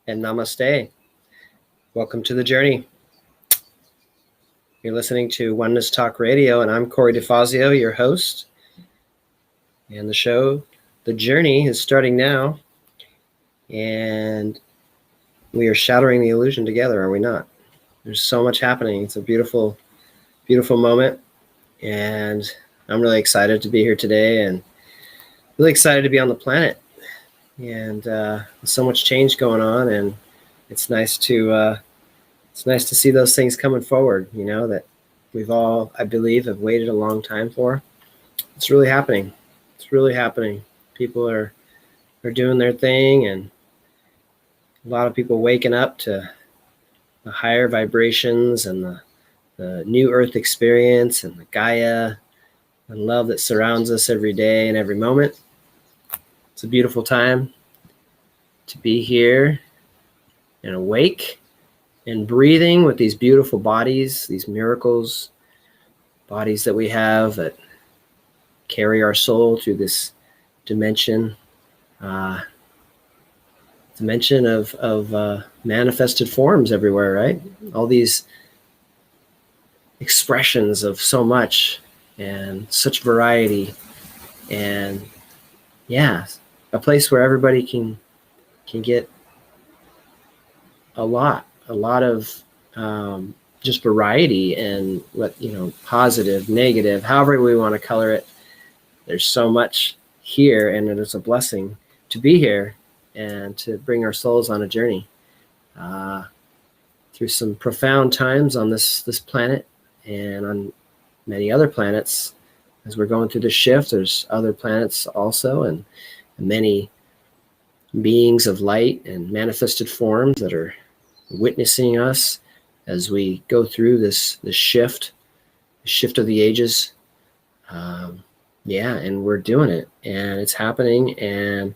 and namaste. Welcome to the journey. You're listening to Oneness Talk Radio, and I'm Corey DeFazio, your host. And the show, The Journey, is starting now. And we are shattering the illusion together, are we not? There's so much happening. It's a beautiful, beautiful moment. And I'm really excited to be here today and really excited to be on the planet. And there's so much change going on, and it's nice to see those things coming forward, that we've all, I believe, have waited a long time for. It's really happening. It's really happening. People are doing their thing, and a lot of people waking up to the higher vibrations and the new earth experience and the Gaia and love that surrounds us every day and every moment. It's a beautiful time to be here and awake and breathing with these beautiful bodies, these miracles, bodies that we have that carry our soul through this dimension of manifested forms everywhere, right? All these expressions of so much and such variety, and a place where everybody can get a lot of just variety and positive, negative, however we want to color it. There's so much here, and it is a blessing to be here and to bring our souls on a journey through some profound times on this planet and on many other planets. As we're going through the shift, there's other planets also, and many beings of light and manifested forms that are witnessing us as we go through this shift of the ages. And we're doing it, and it's happening, and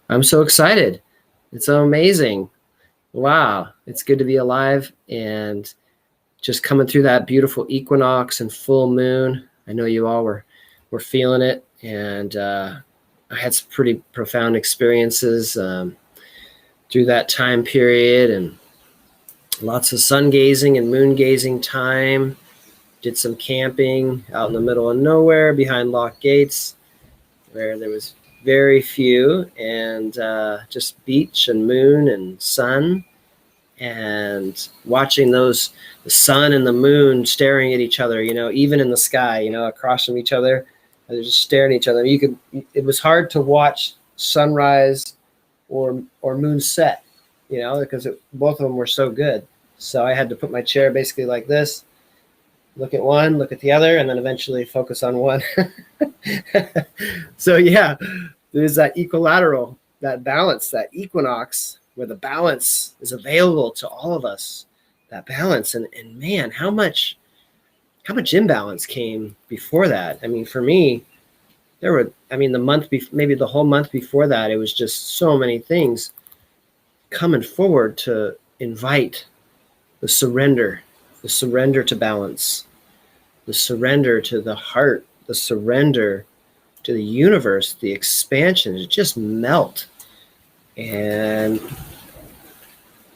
I'm so excited. It's so amazing. Wow. It's good to be alive and just coming through that beautiful equinox and full moon. I know you all were feeling it, and I had some pretty profound experiences through that time period, and lots of sun gazing and moon gazing time. Did some camping out in the middle of nowhere behind locked gates where there was very few, and just beach and moon and sun, and watching the sun and the moon staring at each other, even in the sky, across from each other. They're just staring at each other. It was hard to watch sunrise or moon set, because both of them were so good. So I had to put my chair basically like this, look at one, look at the other, and then eventually focus on one. So there's that equilateral, that balance, that equinox, where the balance is available to all of us, that balance. And man, how much imbalance came before that? I mean, for me, maybe the whole month before that, it was just so many things coming forward to invite the surrender to balance, the surrender to the heart, the surrender to the universe, the expansion, to just melt. And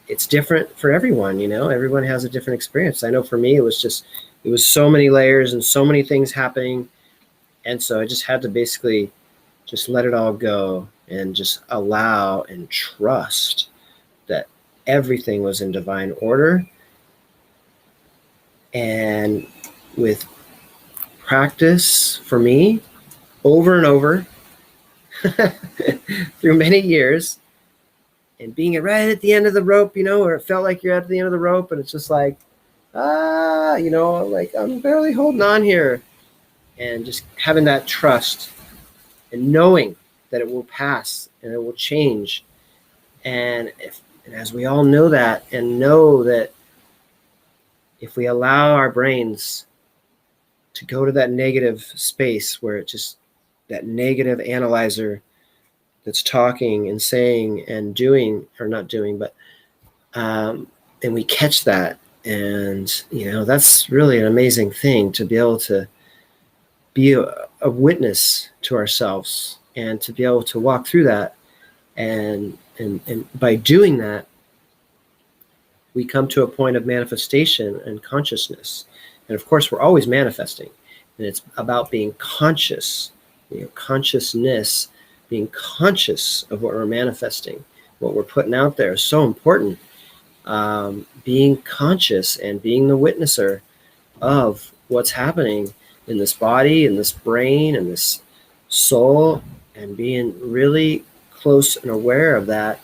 it's different for everyone, everyone has a different experience. I know for me, it was so many layers and so many things happening. And so I just had to basically just let it all go and just allow and trust that everything was in divine order. And with practice for me, over and over, through many years, and being right at the end of the rope, or it felt like you're at the end of the rope, and it's just like, like I'm barely holding on here, and just having that trust and knowing that it will pass and it will change. And as we all know that, and know that if we allow our brains to go to that negative space where it's just that negative analyzer that's talking and saying and doing, or not doing, but and we catch that, and that's really an amazing thing, to be able to be a witness to ourselves and to be able to walk through that, and by doing that, we come to a point of manifestation and consciousness. And of course, we're always manifesting. And it's about being conscious, consciousness, being conscious of what we're manifesting, what we're putting out there is so important. Being conscious and being the witnesser of what's happening in this body, in this brain, in this soul, and being really close and aware of that.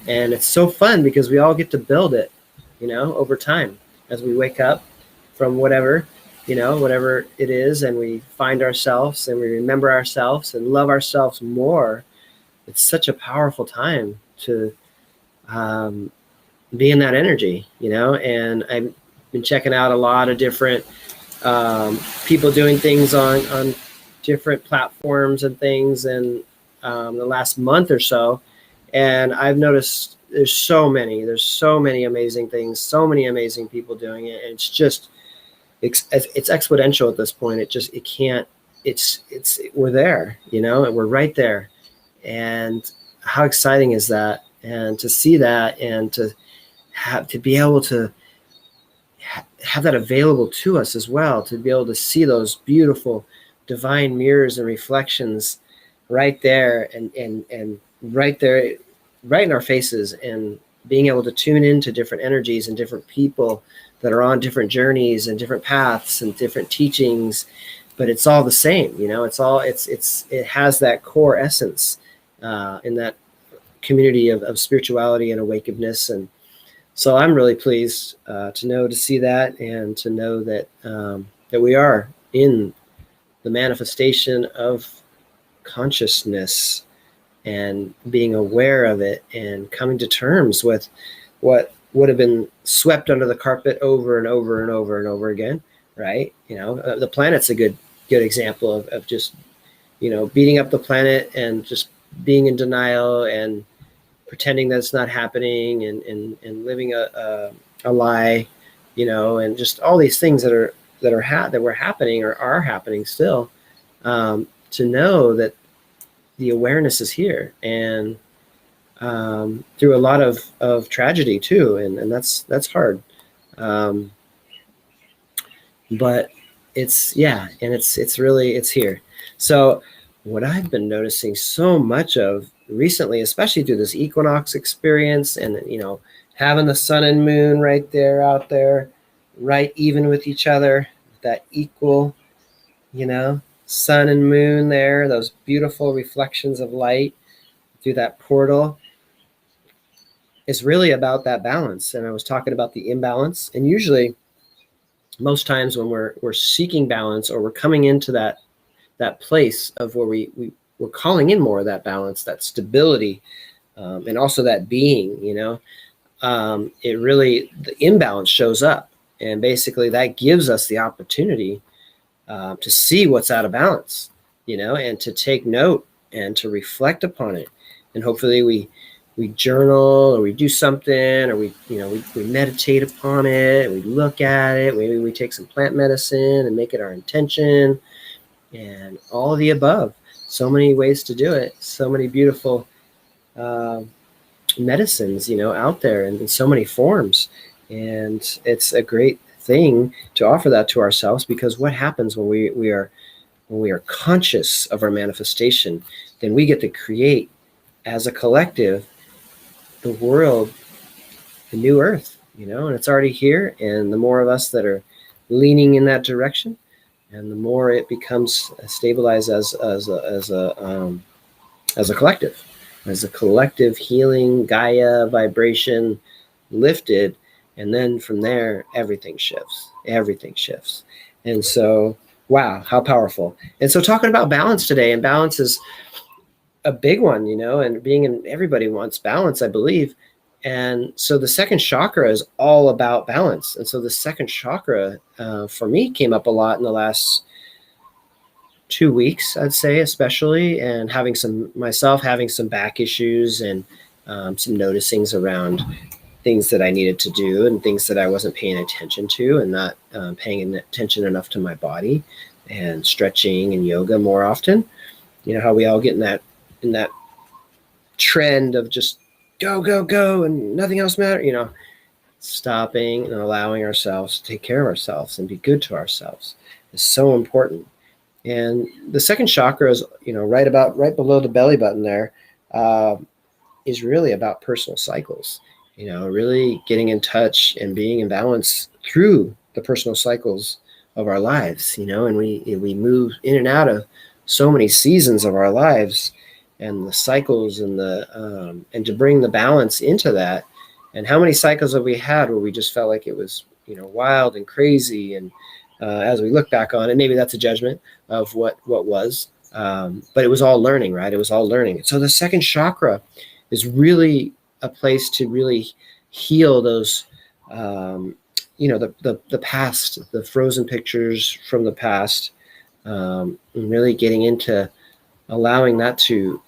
And it's so fun because we all get to build it, over time as we wake up from whatever it is, and we find ourselves and we remember ourselves and love ourselves more. It's such a powerful time to be in that energy, and I've been checking out a lot of different people doing things on different platforms and things in the last month or so. And I've noticed there's so many amazing things, so many amazing people doing it. And it's exponential at this point. We're there, and we're right there. And how exciting is that? And to see that, and to be able to have that available to us as well, to be able to see those beautiful divine mirrors and reflections right there, and right there, right in our faces, and being able to tune into different energies and different people that are on different journeys and different paths and different teachings, but it's all the same. It has that core essence in that community of spirituality and awakenedness. And so I'm really pleased to see that, and to know that that we are in the manifestation of consciousness, and being aware of it, and coming to terms with what would have been swept under the carpet over and over and over and over again, right? The planet's a good example of just, beating up the planet and just being in denial and pretending that it's not happening, and living a lie, and just all these things that were happening or are happening still, to know that the awareness is here, and through a lot of tragedy too, and that's hard, but it's here. So what I've been noticing so much of recently, especially through this equinox experience, and having the sun and moon right there, out there, right even with each other, that equal, sun and moon there, those beautiful reflections of light through that portal, is really about that balance. And I was talking about the imbalance, and usually most times when we're seeking balance, or we're coming into that place of where we're calling in more of that balance, that stability, and also that being, it really, the imbalance shows up, and basically that gives us the opportunity to see what's out of balance, and to take note and to reflect upon it. And hopefully we journal, or we do something, or we meditate upon it, we look at it, maybe we take some plant medicine and make it our intention, and all of the above. So many ways to do it, so many beautiful medicines, out there, and in so many forms. And it's a great thing to offer that to ourselves, because what happens when we are conscious of our manifestation, then we get to create as a collective the world, the new earth, and it's already here. And the more of us that are leaning in that direction, and the more it becomes stabilized as a collective healing Gaia vibration lifted. And then from there, everything shifts. And so, wow, how powerful. And so talking about balance today, and balance is a big one, and everybody wants balance, I believe. And so the second chakra is all about balance. And so the second chakra, for me, came up a lot in the last 2 weeks, I'd say, especially, and having some back issues, and some noticings around things that I needed to do, and things that I wasn't paying attention to, and not paying attention enough to my body, and stretching and yoga more often. How we all get in that trend of just go, and nothing else matters, stopping and allowing ourselves to take care of ourselves and be good to ourselves is so important. And the second chakra is, right below the belly button there, is really about personal cycles, really getting in touch and being in balance through the personal cycles of our lives, and we move in and out of so many seasons of our lives and the cycles and and to bring the balance into that. And how many cycles have we had where we just felt like it was, wild and crazy? And as we look back on it, maybe that's a judgment of what was, but it was all learning, right? It was all learning. So the second chakra is really a place to really heal those, the past, the frozen pictures from the past, and really getting into allowing that to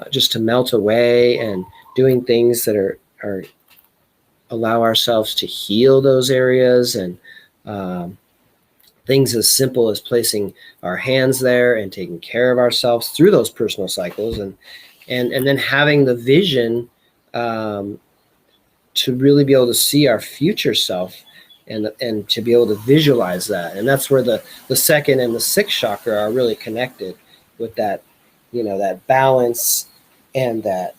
just to melt away and doing things that are allow ourselves to heal those areas, and things as simple as placing our hands there and taking care of ourselves through those personal cycles, and then having the vision to really be able to see our future self and to be able to visualize that. And that's where the second and the sixth chakra are really connected with that, that balance and that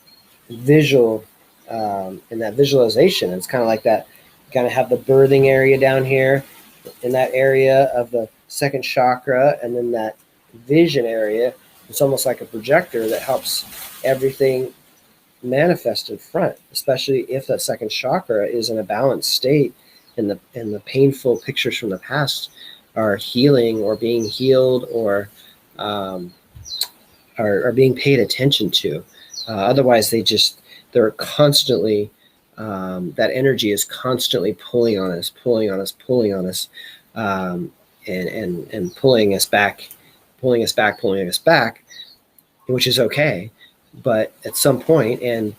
visual and that visualization. It's kind of like that, you kind of have the birthing area down here in that area of the second chakra, and then that vision area. It's almost like a projector that helps everything manifest in front, especially if that second chakra is in a balanced state and the painful pictures from the past are healing or being healed or are being paid attention to. Otherwise, they're constantly, that energy is constantly pulling on us, and pulling us back, which is okay. But at some point, and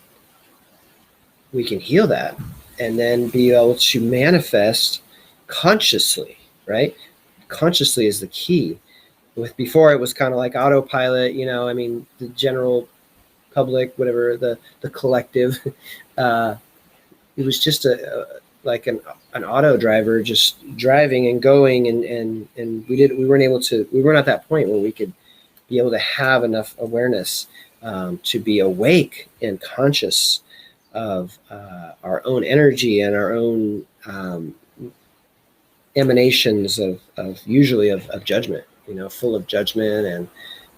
we can heal that and then be able to manifest consciously, right? Consciously is the key. Before it was kind of like autopilot, the general public, whatever, the collective, it was just like an auto driver just driving and going, and we weren't at that point where we could be able to have enough awareness to be awake and conscious of our own energy and our own emanations of usually of judgment, full of judgment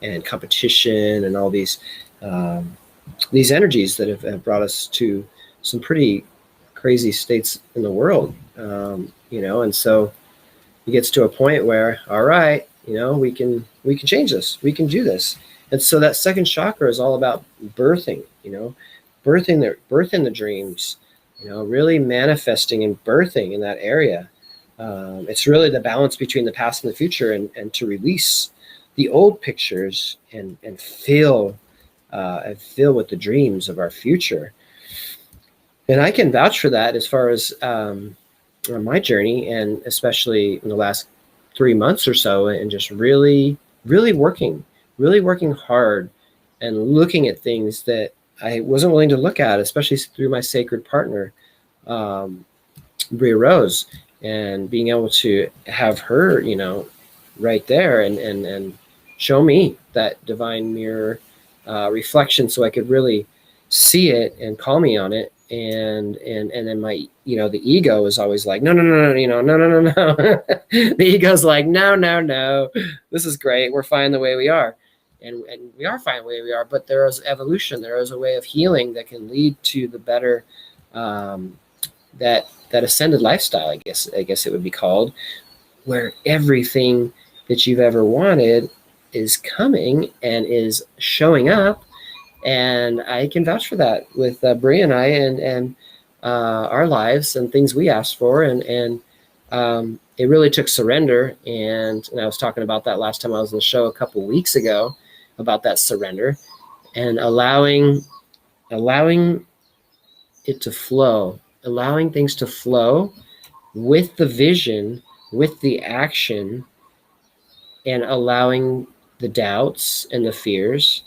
and competition and all these energies that have brought us to some pretty crazy states in the world, and so it gets to a point where, all right, we can change this, we can do this. And so that second chakra is all about birthing, birthing the dreams, really manifesting and birthing in that area. It's really the balance between the past and the future, and to release the old pictures and fill with the dreams of our future. And I can vouch for that as far as my journey, and especially in the last 3 months or so, and just really, really working hard and looking at things that I wasn't willing to look at, especially through my sacred partner, Bria Rose, and being able to have her, right there and show me that divine mirror reflection, so I could really see it and call me on it. And then my, the ego is always like, no, no. The ego's like, no, this is great, we're fine the way we are. And we are fine the way we are, but there is evolution. There is a way of healing that can lead to the better, that ascended lifestyle, I guess it would be called, where everything that you've ever wanted is coming and is showing up. And I can vouch for that with Bria and I and our lives and things we asked for. And it really took surrender. And I was talking about that last time I was on the show a couple of weeks ago, about that surrender and allowing it to flow, allowing things to flow with the vision, with the action, and allowing the doubts and the fears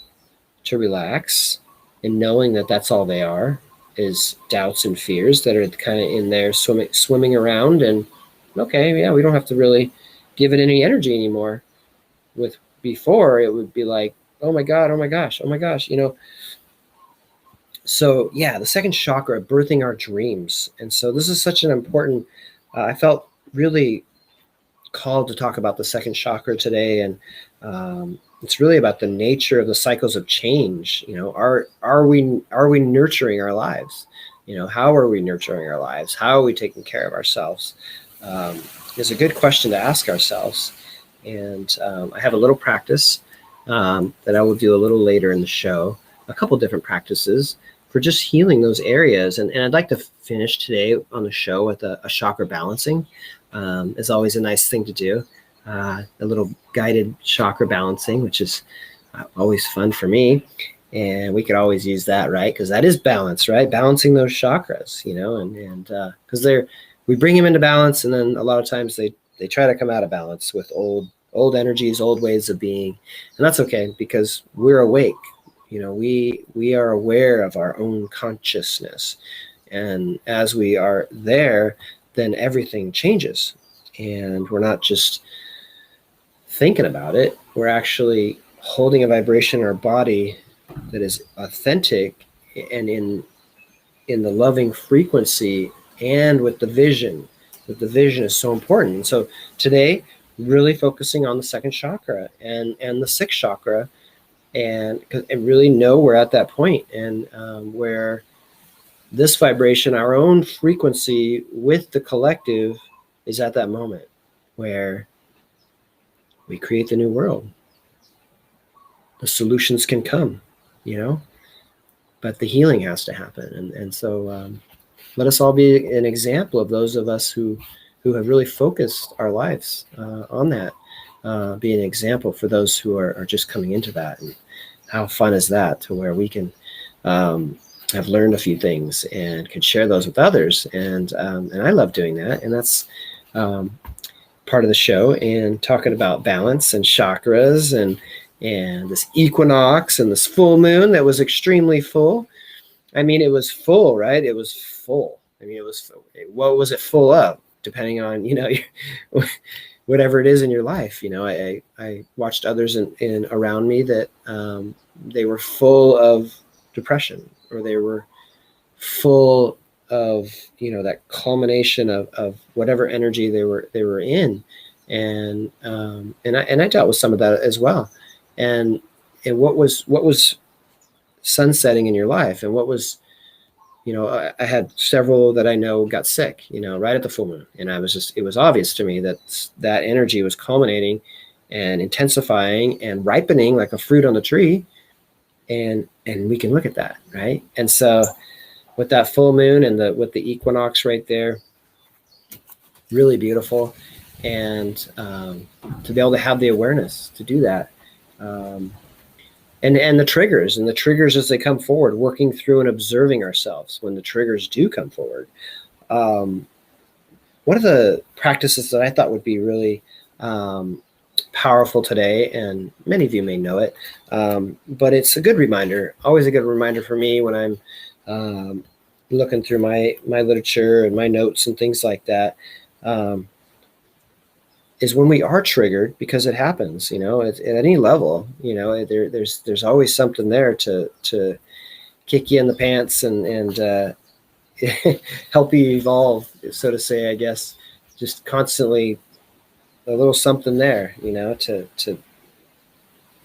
to relax, and knowing that that's all they are, is doubts and fears that are kind of in there swimming around. And okay, yeah, we don't have to really give it any energy anymore. With before, it would be like, oh my God, oh my gosh, oh my gosh, So yeah, the second chakra, birthing our dreams. And so this is such an important, I felt really called to talk about the second chakra today. And it's really about the nature of the cycles of change. Are we nurturing our lives? How are we nurturing our lives? How are we taking care of ourselves? Is a good question to ask ourselves. And I have a little practice that I will do a little later in the show, a couple different practices for just healing those areas. And I'd like to finish today on the show with a chakra balancing. Is always a nice thing to do. A little guided chakra balancing, which is always fun for me. And we could always use that, right? Because that is balance, right? Balancing those chakras, and because we bring them into balance, and then a lot of times they try to come out of balance with old energies, old ways of being. And that's okay, because we're awake. We are aware of our own consciousness. And as we are there, then everything changes. And we're not just thinking about it. We're actually holding a vibration in our body that is authentic and in the loving frequency, and with the vision. That the vision is so important. And so today, really focusing on the second chakra and the sixth chakra, and really know we're at that point, and where this vibration, our own frequency with the collective, is at that moment where we create the new world. The solutions can come, but the healing has to happen. And so let us all be an example of those of us who have really focused our lives on that, be an example for those who are just coming into that. And how fun is that, to where we can have learned a few things and can share those with others. And I love doing that. And that's part of the show, and talking about balance and chakras and this equinox and this full moon that was extremely full. I mean, it was full, right? It was full. I mean, what was it full of? Depending on, whatever it is in your life. I watched others in around me that they were full of depression, or they were full of, that culmination of whatever energy they were in. And I dealt with some of that as well. And what was sunsetting in your life, and what was, I had several that I know got sick, right at the full moon. And it was obvious to me that energy was culminating and intensifying and ripening like a fruit on the tree. And we can look at that, right? And so with that full moon and with the equinox right there, really beautiful. And to be able to have the awareness to do that. And the triggers as they come forward, working through and observing ourselves when the triggers do come forward. One of the practices that I thought would be really powerful today, and many of you may know it, but it's a good reminder, always a good reminder for me when I'm looking through my literature and my notes and things like that, is when we are triggered, because it happens, at any level, there's always something there to kick you in the pants and help you evolve, so to say, I guess, just constantly a little something there, to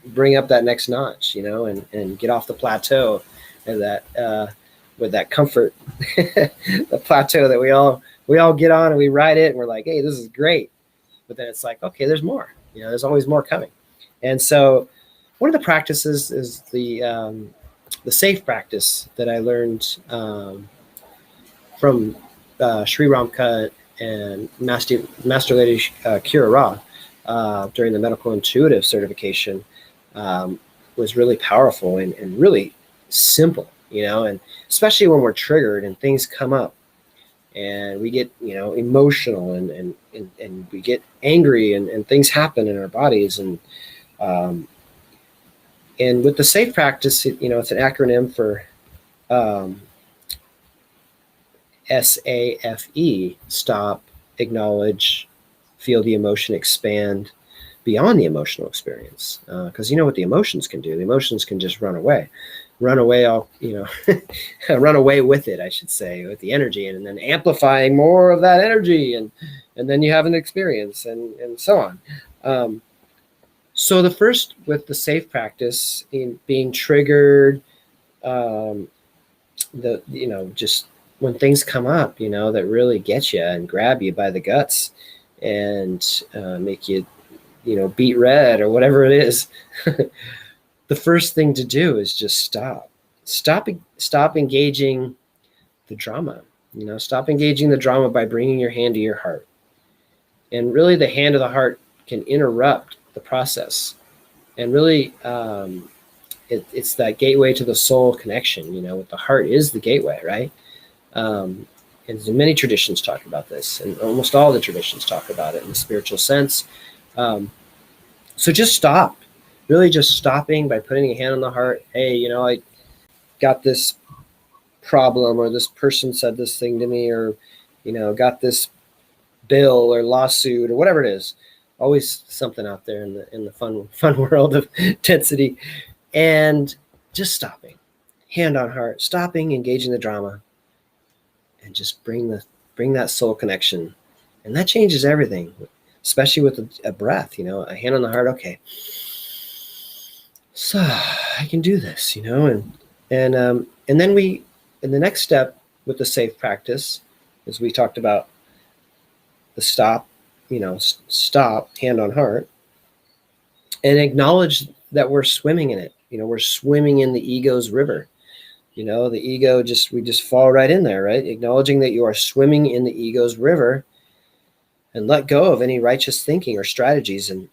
bring up that next notch, and get off the plateau, and that, with that comfort, the plateau that we all get on, and we ride it, and we're like, hey, this is great. But then it's like, okay, there's more. There's always more coming. And so, one of the practices is the safe practice that I learned from Sri Ramka and Master Lady Kira Ra during the medical intuitive certification, was really powerful and really simple. And especially when we're triggered and things come up, and we get, emotional and we get angry, and things happen in our bodies. And with the safe practice, it's an acronym for SAFE, stop, acknowledge, feel the emotion, expand beyond the emotional experience. Because you know what the emotions can do? The emotions can just run away all, run away with it, I should say, with the energy, and then amplifying more of that energy, and then you have an experience, and so on. So the first, with the safe practice, in being triggered, just when things come up, that really get you and grab you by the guts and make you, beat red or whatever it is, the first thing to do is just stop engaging the drama. Stop engaging the drama by bringing your hand to your heart. And really, the hand of the heart can interrupt the process. And really, it's that gateway to the soul connection. With the heart is the gateway, right? And many traditions talk about this, and almost all the traditions talk about it in the spiritual sense. So just stop. Really just stopping by putting a hand on the heart. Hey, I got this problem, or this person said this thing to me, or, got this bill or lawsuit or whatever it is. Always something out there in the fun world of density. And just stopping, hand on heart, stopping, engaging the drama, and just bring that soul connection. And that changes everything, especially with a breath, a hand on the heart. Okay, so I can do this, and then in the next step with the safe practice, as we talked about the stop, stop, hand on heart, and acknowledge that we're swimming in it. We're swimming in the ego's river. The ego, we just fall right in there, right? Acknowledging that you are swimming in the ego's river, and let go of any righteous thinking or strategies, and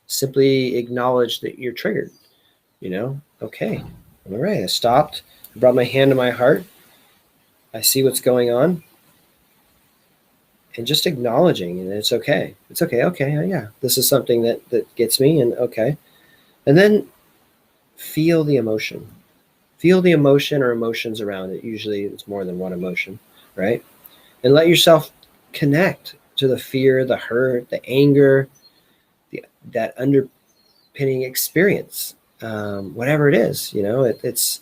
simply acknowledge that you're triggered. Okay, all right, I stopped. I brought my hand to my heart. I see what's going on. And just acknowledging, and it's okay. It's okay. Okay, yeah, this is something that gets me, and okay. And then feel the emotion. Feel the emotion or emotions around it. Usually it's more than one emotion, right? And let yourself connect to the fear, the hurt, the anger, that underpinning experience. Whatever it is, it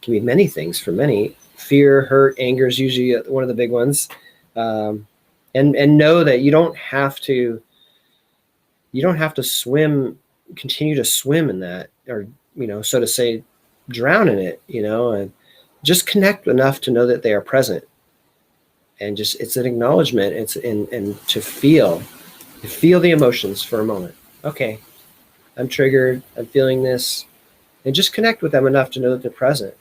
can be many things for many. Fear, hurt, anger is usually one of the big ones. And know that you don't have to continue to swim in that, or, so to say, drown in it, and just connect enough to know that they are present. And just, it's an acknowledgement. And to feel the emotions for a moment. Okay, I'm triggered. I'm feeling this, and just connect with them enough to know that they're present.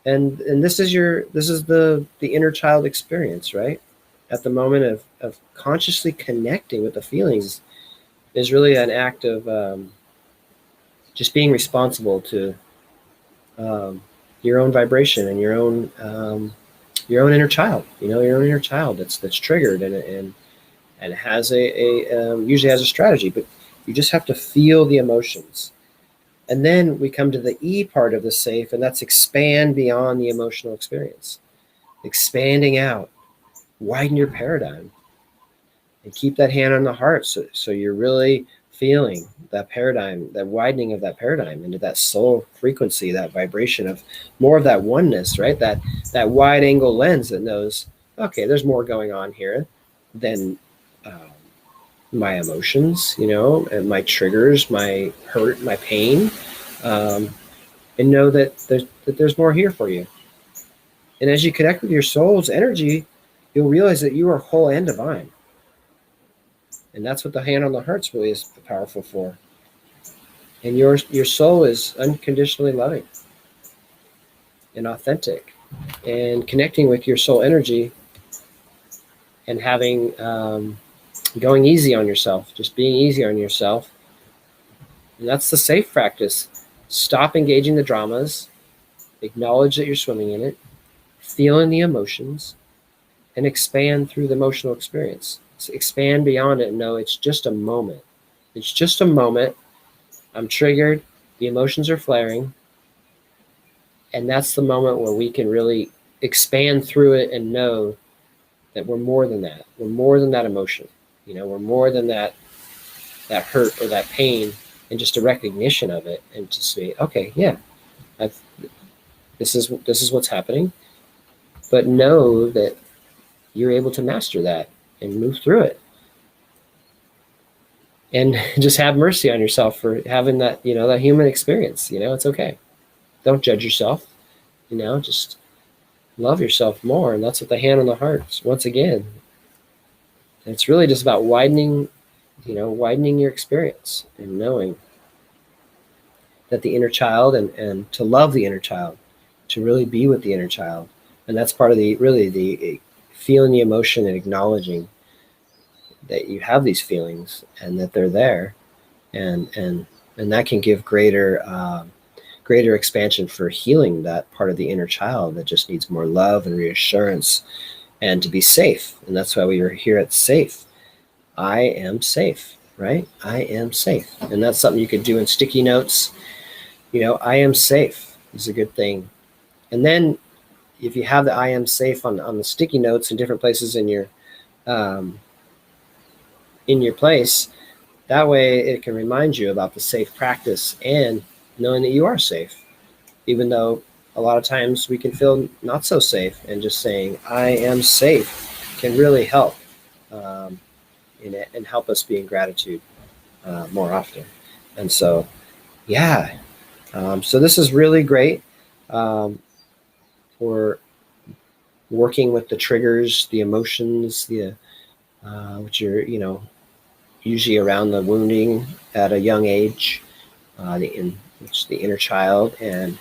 And this is the inner child experience, right? At the moment of consciously connecting with the feelings is really an act of just being responsible to your own vibration and your own inner child. Your own inner child that's triggered and has usually has a strategy, but you just have to feel the emotions. And then we come to the E part of the safe, and that's expand beyond the emotional experience. Expanding out, widen your paradigm, and keep that hand on the heart. So you're really feeling that paradigm, that widening of that paradigm into that soul frequency, that vibration of more of that oneness, right? That wide angle lens that knows, okay, there's more going on here than my emotions, and my triggers, my hurt, my pain, and know that there's more here for you. And as you connect with your soul's energy, you'll realize that you are whole and divine. And that's what the hand on the heart really is powerful for. And your soul is unconditionally loving and authentic, and connecting with your soul energy and having going easy on yourself, just being easy on yourself. And that's the safe practice. Stop engaging the dramas, acknowledge that you're swimming in it, feel in the emotions, and expand through the emotional experience. So expand beyond it and know it's just a moment. It's just a moment. I'm triggered. The emotions are flaring. And that's the moment where we can really expand through it and know that we're more than that. We're more than that emotion. We're more than that hurt or that pain, and just a recognition of it, and to say, okay, yeah, this is what's happening, but know that you're able to master that and move through it. And just have mercy on yourself for having that, that human experience. It's okay. Don't judge yourself. Just love yourself more. And that's what the hand on the heart, once again, it's really just about widening your experience and knowing that the inner child, and to love the inner child, to really be with the inner child. And that's part of the feeling the emotion and acknowledging that you have these feelings and that they're there, and that can give greater expansion for healing that part of the inner child that just needs more love and reassurance and to be safe. And that's why we are here at safe. I am safe, right? I am safe. And that's something you could do in sticky notes. I am safe is a good thing. And then if you have the I am safe on the sticky notes in different places in your place, that way it can remind you about the safe practice and knowing that you are safe, even though a lot of times we can feel not so safe, and just saying I am safe can really help in it and help us be in gratitude more often. And so, yeah, so this is really great for working with the triggers, the emotions, which are, usually around the wounding at a young age, which the inner child. And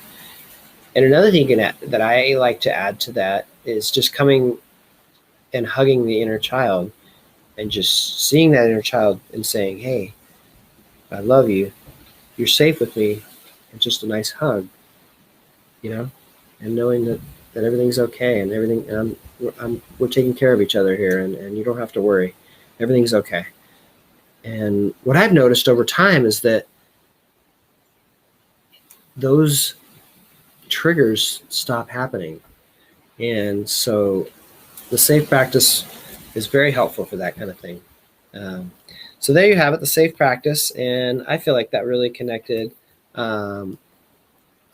another thing that I like to add to that is just coming and hugging the inner child, and just seeing that inner child and saying, hey, I love you. You're safe with me. And just a nice hug, and knowing that everything's okay, and everything, we're taking care of each other here, and you don't have to worry. Everything's okay. And what I've noticed over time is that those triggers stop happening. And so the safe practice is very helpful for that kind of thing. So there you have it, the safe practice. And I feel like that really connected a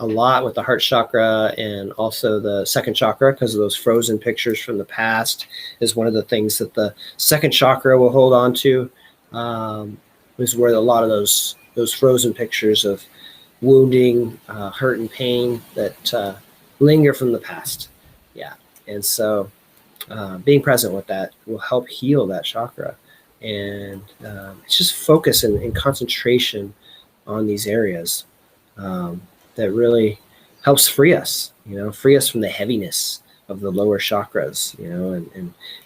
lot with the heart chakra, and also the second chakra, because of those frozen pictures from the past is one of the things that the second chakra will hold on to, is where a lot of those frozen pictures of wounding, hurt and pain that linger from the past. Yeah. And so being present with that will help heal that chakra. And it's just focus and concentration on these areas that really helps free us from the heaviness of the lower chakras,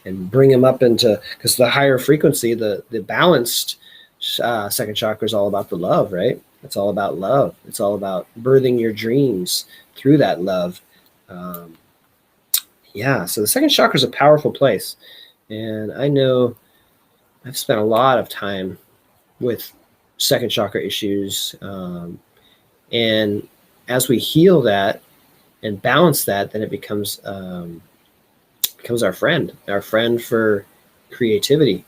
and bring them up into, because the higher frequency, the balanced second chakra is all about the love, right? It's all about love. It's all about birthing your dreams through that love. So the second chakra is a powerful place. And I know I've spent a lot of time with second chakra issues. And as we heal that and balance that, then it becomes our friend for creativity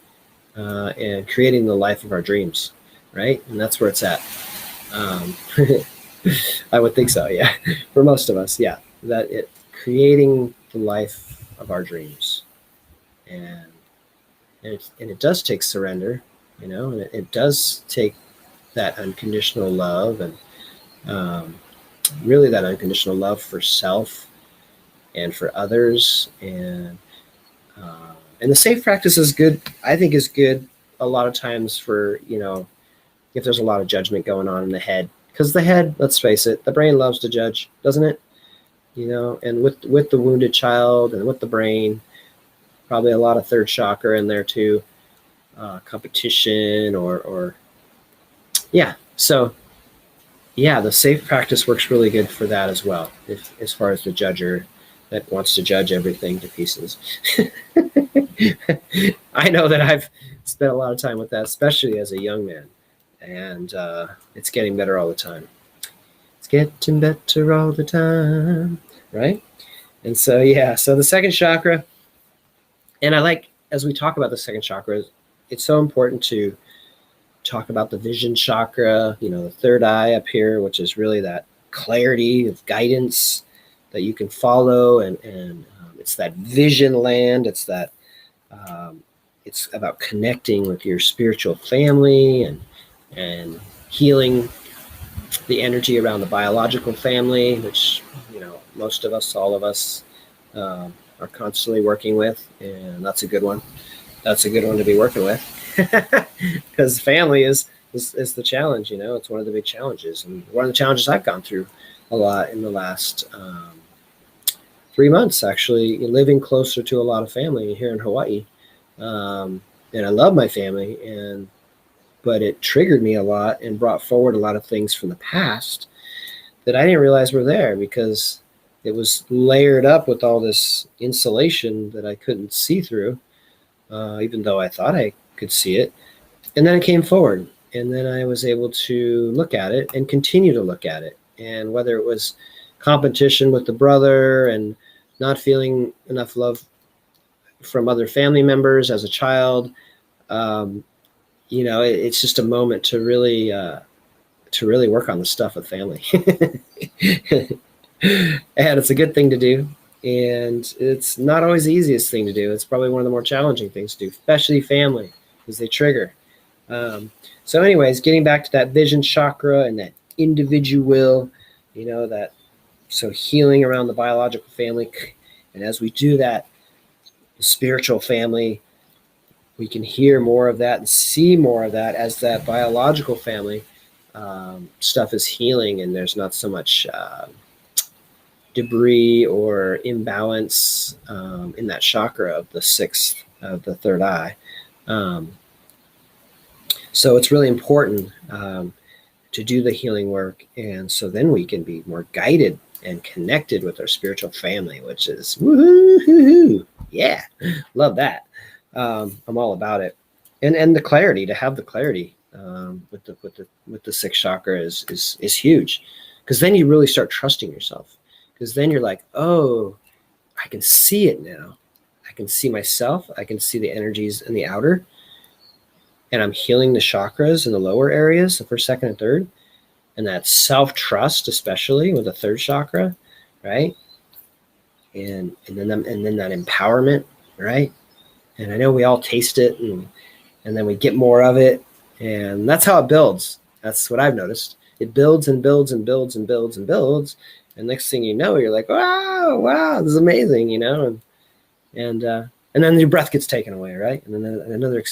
and creating the life of our dreams, right? And that's where it's at. I would think so, yeah. For most of us, yeah. That it creating the life of our dreams, and it does take surrender, and it does take that unconditional love, and really that unconditional love for self and for others. And the safe practice is good. I think is good a lot of times for, if there's a lot of judgment going on in the head, because the head, let's face it, the brain loves to judge, doesn't it? And with the wounded child and with the brain, probably a lot of third chakra in there too, competition or yeah. So yeah, the safe practice works really good for that as well, as far as the judger that wants to judge everything to pieces. I know that I've spent a lot of time with that, especially as a young man, and it's getting better all the time. getting better all the time, right? And so, yeah, so the second chakra, and I like, as we talk about the second chakra, it's so important to talk about the Vision Chakra, the third eye up here, which is really that clarity of guidance that you can follow. And it's that vision land. It's that, it's about connecting with your spiritual family and healing the energy around the biological family, which, most of us, all of us, are constantly working with. And that's a good one. That's a good one to be working with. Because family is the challenge, it's one of the big challenges, and one of the challenges I've gone through a lot in the last 3 months, actually, living closer to a lot of family here in Hawaii. And I love my family, but it triggered me a lot and brought forward a lot of things from the past that I didn't realize were there, because it was layered up with all this insulation that I couldn't see through, even though I thought I could see it. And then it came forward, and then I was able to look at it and continue to look at it. And whether it was competition with the brother and not feeling enough love from other family members as a child, it's just a moment to really work on the stuff with family. And it's a good thing to do. And it's not always the easiest thing to do. It's probably one of the more challenging things to do, especially family, because they trigger. So anyways, getting back to that Vision Chakra and that individual, so healing around the biological family. And as we do that, the spiritual family, we can hear more of that and see more of that as that biological family stuff is healing, and there's not so much debris or imbalance in that chakra of the sixth of the third eye. So it's really important to do the healing work, and so then we can be more guided and connected with our spiritual family, which is woohoo, yeah, love that. I'm all about it, and the clarity, to have the clarity with the sixth chakra is huge, because then you really start trusting yourself, because then you're like, oh, I can see it now. I can see myself. I can see the energies in the outer, and I'm healing the chakras in the lower areas, the first, second, and third, and that self-trust, especially with the third chakra, right? And then that empowerment, right? And I know we all taste it, and then we get more of it, and that's how it builds. That's what I've noticed. It builds and builds and builds and builds and builds, and next thing you know, you're like, wow, this is amazing, and then your breath gets taken away, right? And then another,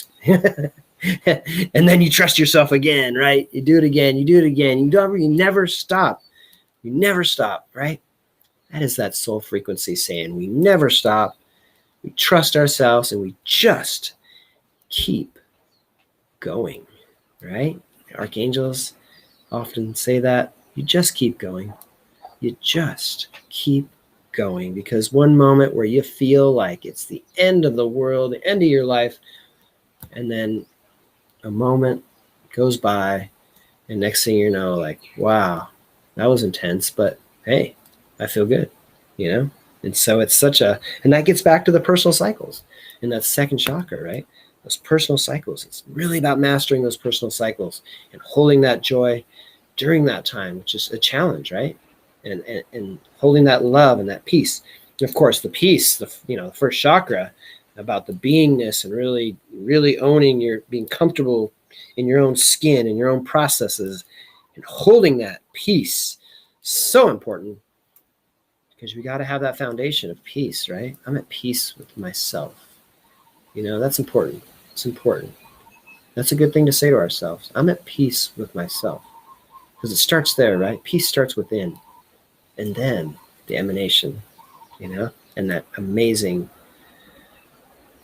and then you trust yourself again, right? You do it again, you never stop. You never stop, right? That is that soul frequency saying, we never stop. We trust ourselves, and we just keep going, right? Archangels often say that. You just keep going. You just keep going, because one moment where you feel like it's the end of the world, the end of your life, and then a moment goes by, and next thing you know, like, wow, that was intense, but hey, I feel good, And so it's and that gets back to the personal cycles in that second chakra, right? Those personal cycles. It's really about mastering those personal cycles and holding that joy during that time, which is a challenge, right? And holding that love and that peace. And of course, the peace, the first chakra, about the beingness and really, really owning being comfortable in your own skin and your own processes, and holding that peace. So important, because we got to have that foundation of peace, right? I'm at peace with myself. That's important. It's important. That's a good thing to say to ourselves. I'm at peace with myself, because it starts there, right? Peace starts within, and then the emanation, and that amazing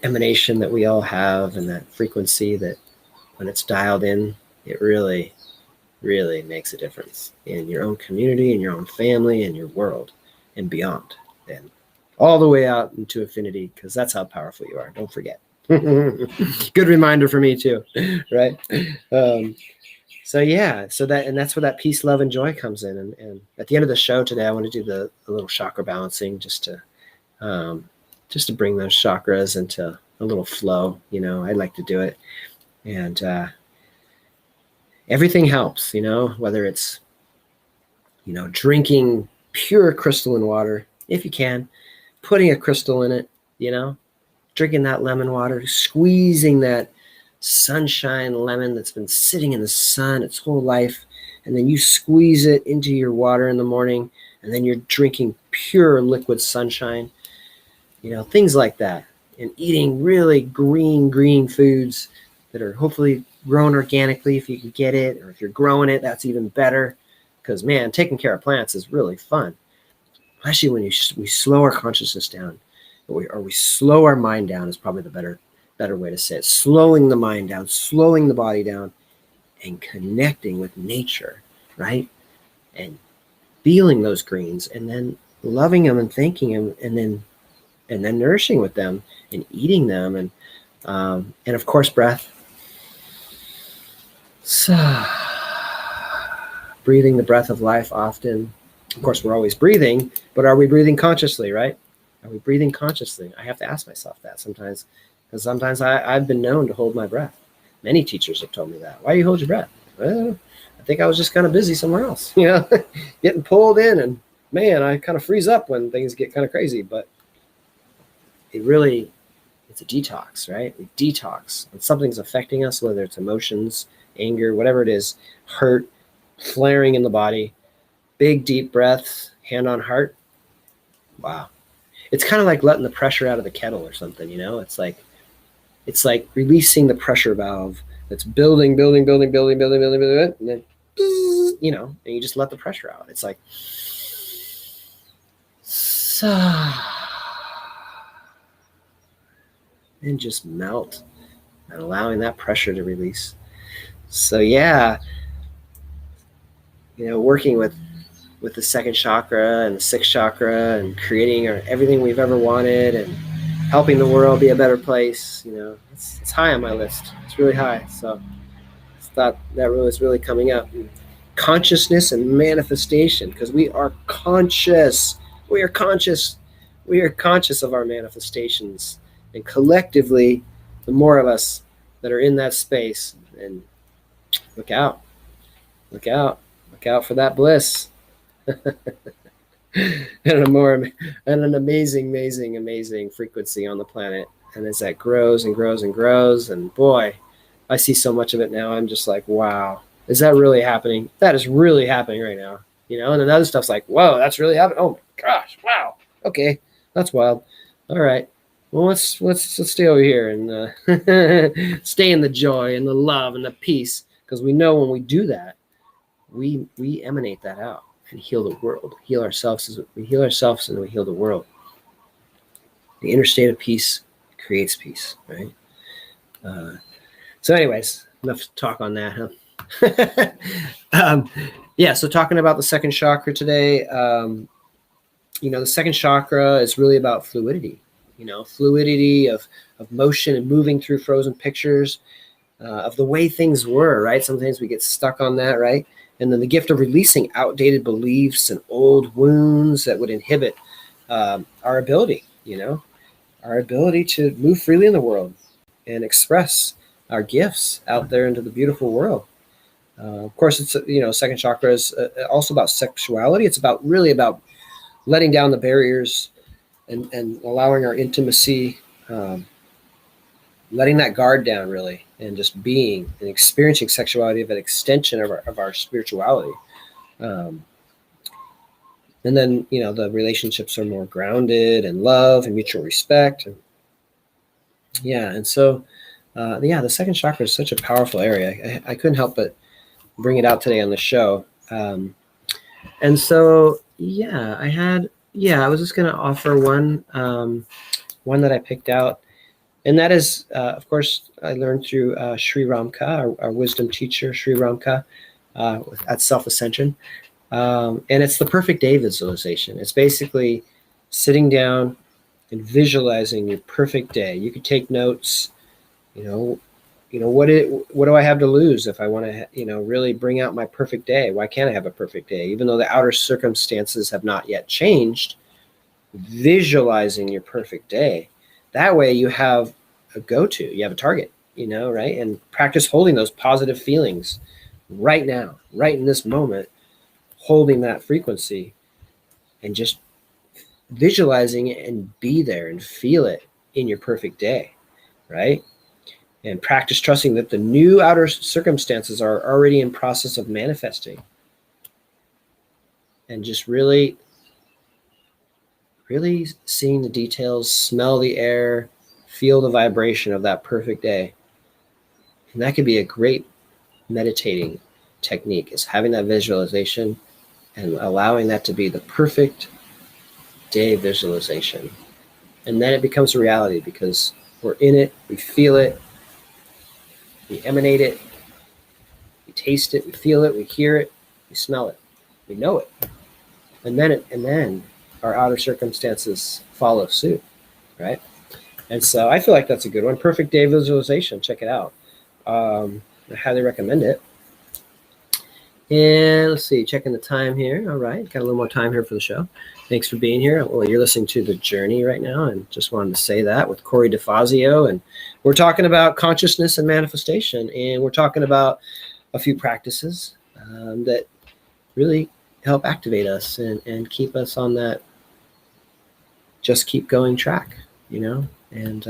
emanation that we all have, and that frequency that when it's dialed in, it really, really makes a difference in your own community, in your own family, in your world, and beyond, and all the way out into infinity, because that's how powerful you are. Don't forget. Good reminder for me too, right? So yeah, that's where that peace, love, and joy comes in. And at the end of the show today, I want to do the little chakra balancing just to bring those chakras into a little flow. I like to do it, and everything helps. Whether it's drinking pure crystalline water if you can, putting a crystal in it, drinking that lemon water, squeezing that sunshine lemon that's been sitting in the sun its whole life, and then you squeeze it into your water in the morning, and then you're drinking pure liquid sunshine, things like that, and eating really green foods that are hopefully grown organically if you can get it, or if you're growing it, that's even better, because man, taking care of plants is really fun, especially when we slow our consciousness down, or we slow our mind down is probably the better way to say it. Slowing the mind down, slowing the body down, and connecting with nature, right? And feeling those greens, and then loving them and thanking them, and then nourishing with them and eating them, and of course breath. So, breathing the breath of life often. Of course, we're always breathing, but are we breathing consciously, right? Are we breathing consciously? I have to ask myself that sometimes, because sometimes I've been known to hold my breath. Many teachers have told me that. Why do you hold your breath? Well, I think I was just kind of busy somewhere else, getting pulled in, and man, I kind of freeze up when things get kind of crazy, but it's a detox, right? We detox. When something's affecting us, whether it's emotions, anger, whatever it is, hurt, flaring in the body, big, deep breaths, hand on heart. Wow. It's kind of like letting the pressure out of the kettle or something, It's like releasing the pressure valve that's building, and then, and you just let the pressure out. It's like, and just melt, and allowing that pressure to release. So yeah, working with the second chakra and the sixth chakra, and creating everything we've ever wanted, and helping the world be a better place. It's high on my list. It's really high. So I thought that was really coming up. Consciousness and manifestation, because we are conscious. We are conscious. We are conscious of our manifestations, and collectively, the more of us that are in that space, and look out for that bliss. and an amazing frequency on the planet. And as that grows and grows and grows, and boy, I see so much of it now. I'm just like, wow, is that really happening? That is really happening right now, and then other stuff's like, whoa, that's really happening. Oh my gosh, wow, okay, that's wild. All right, well, let's stay over here and stay in the joy and the love and the peace, because we know when we do that, we emanate that out and heal the world, heal ourselves and we heal the world. The inner state of peace creates peace, right? So anyways, enough talk on that, huh? So talking about the second chakra today, the second chakra is really about fluidity, fluidity of motion and moving through frozen pictures of the way things were, right? Sometimes we get stuck on that, right? And then the gift of releasing outdated beliefs and old wounds that would inhibit our ability, our ability to move freely in the world and express our gifts out there into the beautiful world. Of course, it's, second chakra is also about sexuality. It's really about letting down the barriers and allowing our intimacy, letting that guard down, really, and just being and experiencing sexuality of an extension of our spirituality. And then, the relationships are more grounded in love and mutual respect. And so, the second chakra is such a powerful area. I couldn't help but bring it out today on the show. And so, I was just going to offer one that I picked out. And that is, of course, I learned through Sri Ramka, our wisdom teacher, Sri Ramka, at Self-Ascension. And it's the perfect day visualization. It's basically sitting down and visualizing your perfect day. You could take notes, what do I have to lose if I want to, really bring out my perfect day? Why can't I have a perfect day? Even though the outer circumstances have not yet changed, visualizing your perfect day. That way you have a go-to, you have a target, right? And practice holding those positive feelings right now, right in this moment, holding that frequency and just visualizing it and be there and feel it in your perfect day, right? And practice trusting that the new outer circumstances are already in process of manifesting. And just really seeing the details, smell the air, feel the vibration of that perfect day. And that could be a great meditating technique, is having that visualization and allowing that to be the perfect day visualization. And then it becomes a reality because we're in it, we feel it, we emanate it, we taste it, we feel it, we hear it, we smell it, we know it. And then our outer circumstances follow suit, right? And so I feel like that's a good one. Perfect day visualization. Check it out. I highly recommend it. And let's see, checking the time here. All right, got a little more time here for the show. Thanks for being here. Well, you're listening to The Journey right now, and just wanted to say that with Corey DeFazio. And we're talking about consciousness and manifestation, and we're talking about a few practices that really help activate us and keep us on that just keep going track, And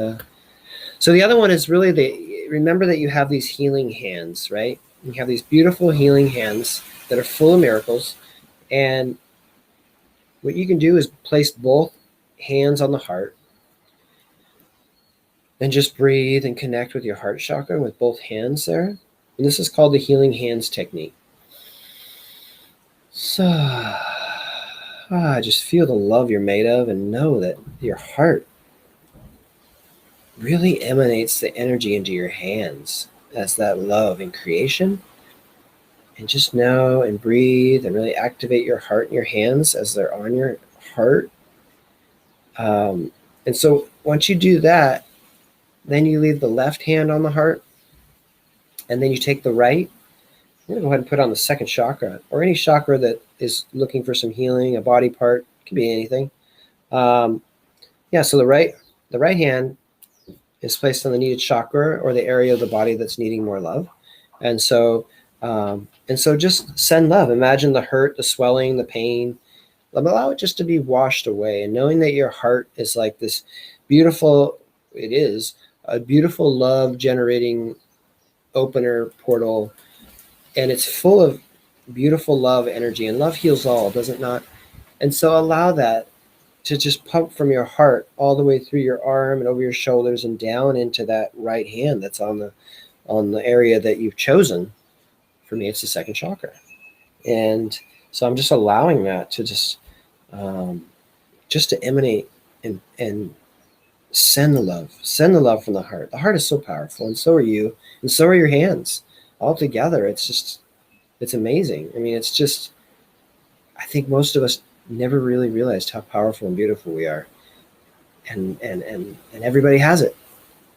so the other one is really remember that you have these healing hands, right? You have these beautiful healing hands that are full of miracles. And what you can do is place both hands on the heart and just breathe and connect with your heart chakra with both hands there. And this is called the healing hands technique. So just feel the love you're made of and know that your heart really emanates the energy into your hands as that love in creation. And just know and breathe and really activate your heart and your hands as they're on your heart. And so once you do that, then you leave the left hand on the heart, and then you take the right. I'm going to go ahead and put on the second chakra, or any chakra that is looking for some healing, a body part. It could be anything. So the right hand is placed on the needed chakra or the area of the body that's needing more love. And so just send love. Imagine the hurt, the swelling, the pain. Allow it just to be washed away. And knowing that your heart is like this beautiful, it is a beautiful love generating opener portal. And it's full of beautiful love energy, and love heals all, does it not? And so allow that to just pump from your heart all the way through your arm and over your shoulders and down into that right hand that's on the area that you've chosen. For me, it's the second chakra. And so I'm just allowing that to just to emanate and send the love from the heart. The heart is so powerful, and so are you, and so are your hands. All together, it's amazing. I mean, I think most of us never really realized how powerful and beautiful we are. And everybody has it,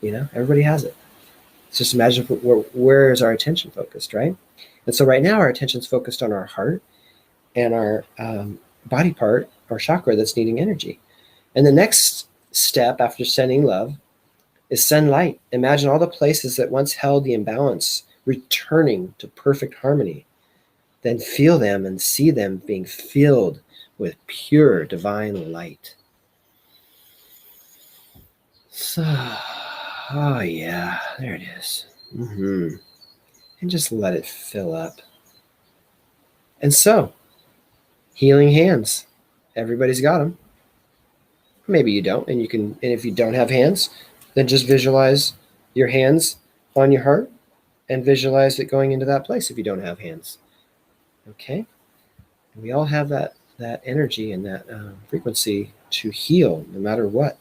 everybody has it. It's just imagine where is our attention focused, right? And so right now our attention's focused on our heart and our body part, our chakra that's needing energy. And the next step after sending love is send light. Imagine all the places that once held the imbalance returning to perfect harmony. Then feel them and see them being filled with pure divine light. So, yeah, there it is. And just let it fill up. And so, healing hands. Everybody's got them. Maybe you don't, and if you don't have hands, then just visualize your hands on your heart and visualize it going into that place if you don't have hands. Okay? And we all have that energy and that frequency to heal no matter what.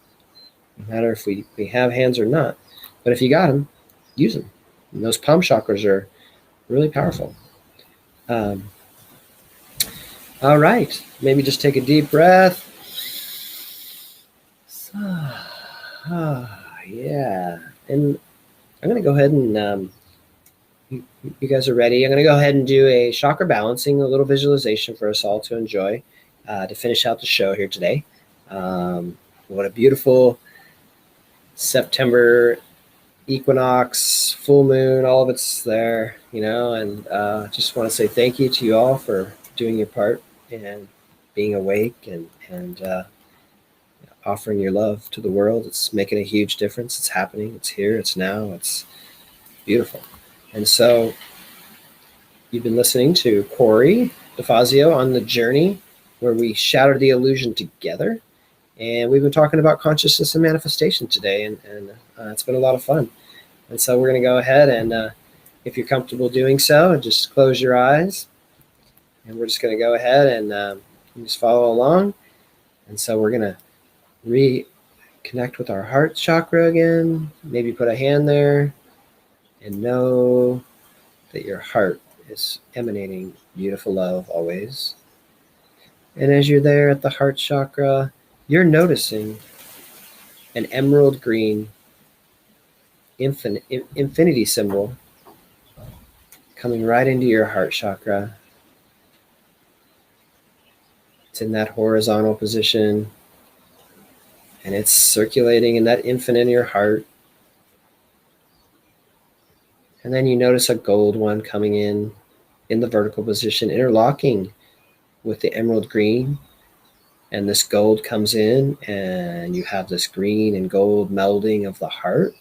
No matter if we have hands or not. But if you got them, use them. And those palm chakras are really powerful. All right. Maybe just take a deep breath. Yeah. And I'm going to go ahead and you guys are ready. I'm going to go ahead and do a chakra balancing, a little visualization for us all to enjoy to finish out the show here today. What a beautiful September equinox, full moon, all of it's there, and just want to say thank you to you all for doing your part and being awake and offering your love to the world. It's making a huge difference. It's happening. It's here. It's now. It's beautiful. And so you've been listening to Corey DeFazio on the journey where we shattered the illusion together. And we've been talking about consciousness and manifestation today. And it's been a lot of fun. And so we're going to go ahead and if you're comfortable doing so, just close your eyes. And we're just going to go ahead and just follow along. And so we're going to reconnect with our heart chakra again. Maybe put a hand there and know that your heart is emanating beautiful love always. And as you're there at the heart chakra, you're noticing an emerald green infinity symbol coming right into your heart chakra. It's in that horizontal position and it's circulating in that infinite in your heart. And then you notice a gold one coming in the vertical position, interlocking with the emerald green. And this gold comes in and you have this green and gold melding of the heart.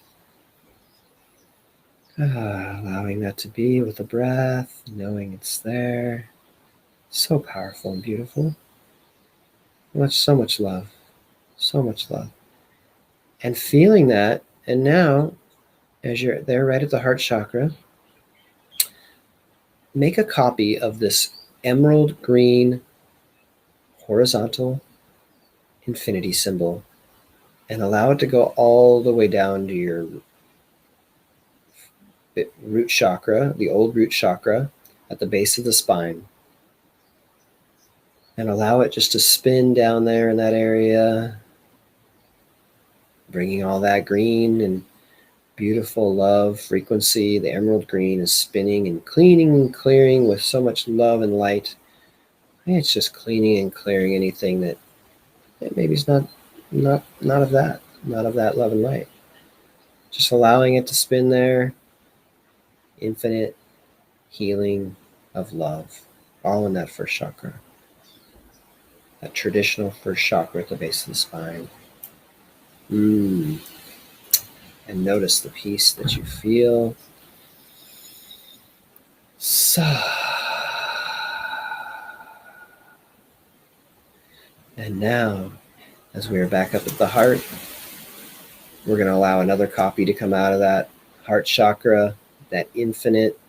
Allowing that to be with the breath, knowing it's there. So powerful and beautiful. So much love. So much love. And feeling that, and now, as you're there right at the heart chakra, make a copy of this emerald green horizontal infinity symbol and allow it to go all the way down to your root chakra, the old root chakra at the base of the spine. And allow it just to spin down there in that area, bringing all that green and beautiful love frequency. The emerald green is spinning and cleaning and clearing with so much love and light. And it's just cleaning and clearing anything that maybe is not of that love and light. Just allowing it to spin there. Infinite healing of love, all in that first chakra. That traditional first chakra at the base of the spine. And notice the peace that you feel. And now, as we are back up at the heart, we're going to allow another copy to come out of that heart chakra, that infinite,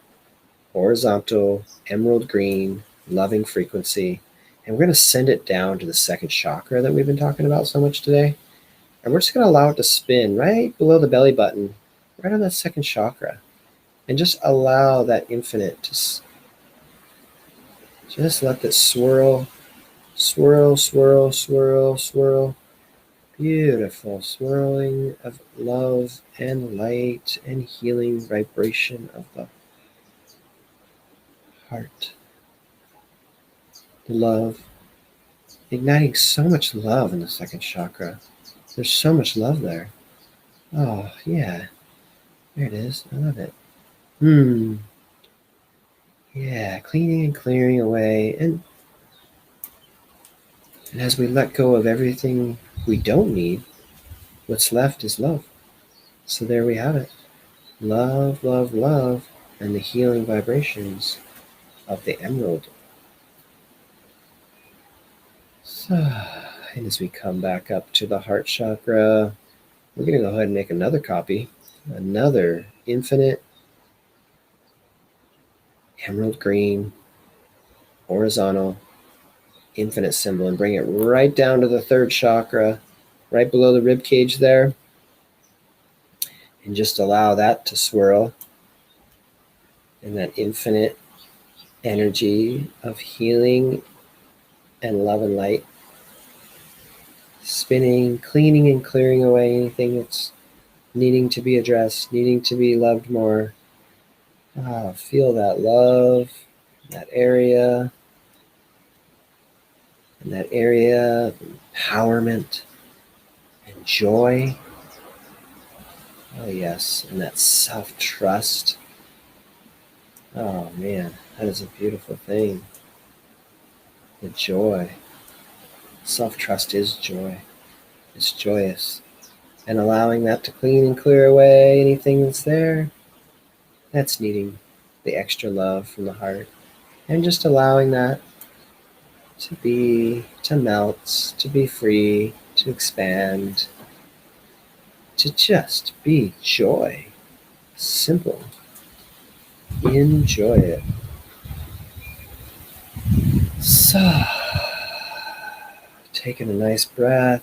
horizontal, emerald green, loving frequency. And we're going to send it down to the second chakra that we've been talking about so much today. And we're just going to allow it to spin right below the belly button, right on that second chakra. And just allow that infinite to just let that swirl, swirl, swirl, swirl, swirl. Beautiful swirling of love and light and healing vibration of the heart. Love. Igniting so much love in the second chakra. There's so much love there. Oh, yeah. There it is. I love it. Yeah, cleaning and clearing away. And as we let go of everything we don't need, what's left is love. So there we have it. Love, love, love, and the healing vibrations of the emerald. So, and as we come back up to the heart chakra, we're going to go ahead and make another copy, another infinite emerald green, horizontal, infinite symbol, and bring it right down to the third chakra, right below the rib cage there. And just allow that to swirl in that infinite energy of healing and love and light. Spinning, cleaning and clearing away anything that's needing to be addressed, needing to be loved more. Feel that love, that area, and that area of empowerment and joy. Oh yes, and that self-trust. Oh man, that is a beautiful thing. The joy. Self-trust is joy. It's joyous. And allowing that to clean and clear away anything that's there, that's needing the extra love from the heart. And just allowing that to melt, to be free, to expand, to just be joy. Simple. Enjoy it. So, taking a nice breath.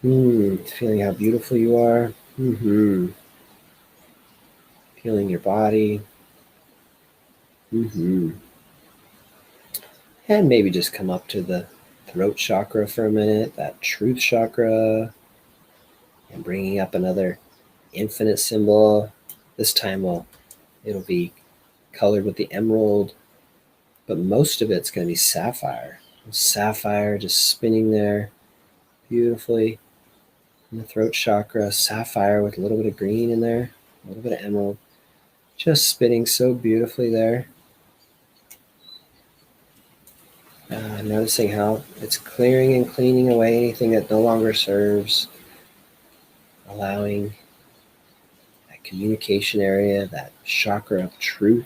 Feeling how beautiful you are. Feeling your body. And maybe just come up to the throat chakra for a minute, that truth chakra, and bringing up another infinite symbol. This time it'll be colored with the emerald, but most of it's going to be sapphire. Sapphire just spinning there beautifully in the throat chakra. Sapphire with a little bit of green in there, a little bit of emerald, just spinning so beautifully there. Noticing how it's clearing and cleaning away anything that no longer serves, allowing that communication area, that chakra of truth,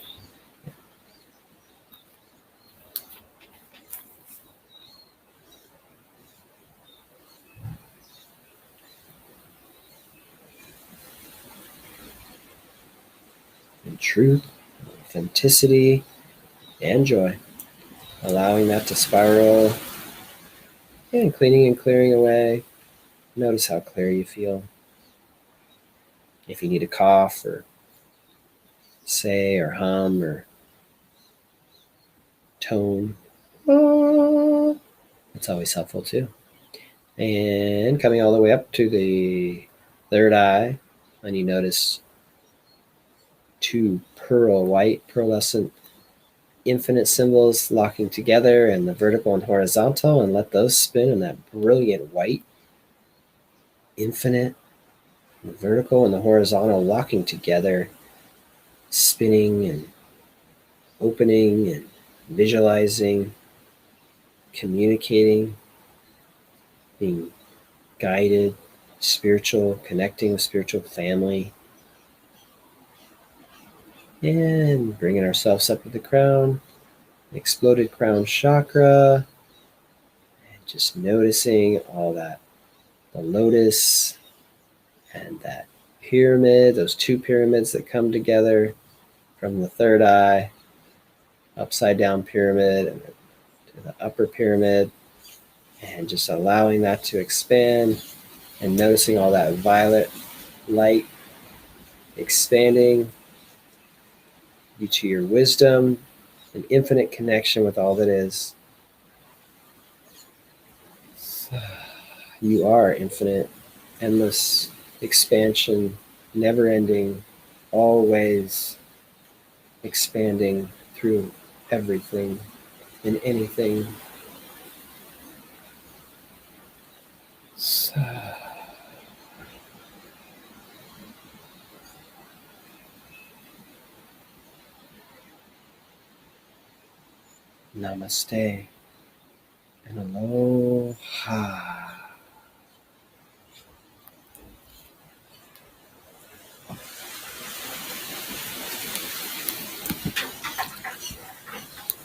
and truth, authenticity, and joy. Allowing that to spiral and cleaning and clearing away. Notice how clear you feel. If you need to cough or say or hum or tone, it's always helpful too. And coming all the way up to the third eye, and you notice two white pearlescent infinite symbols locking together, and the vertical and horizontal, and let those spin in that brilliant white infinite, the vertical and the horizontal locking together, spinning and opening and visualizing, communicating, being guided, spiritual, connecting with spiritual family, and bringing ourselves up to the crown, exploded crown chakra, and just noticing all that, the lotus and that pyramid, those two pyramids that come together from the third eye, upside down pyramid and to the upper pyramid, and just allowing that to expand and noticing all that violet light expanding you to your wisdom and infinite connection with all that is. You are infinite, endless expansion, never ending, always expanding through everything and anything. Namaste and aloha.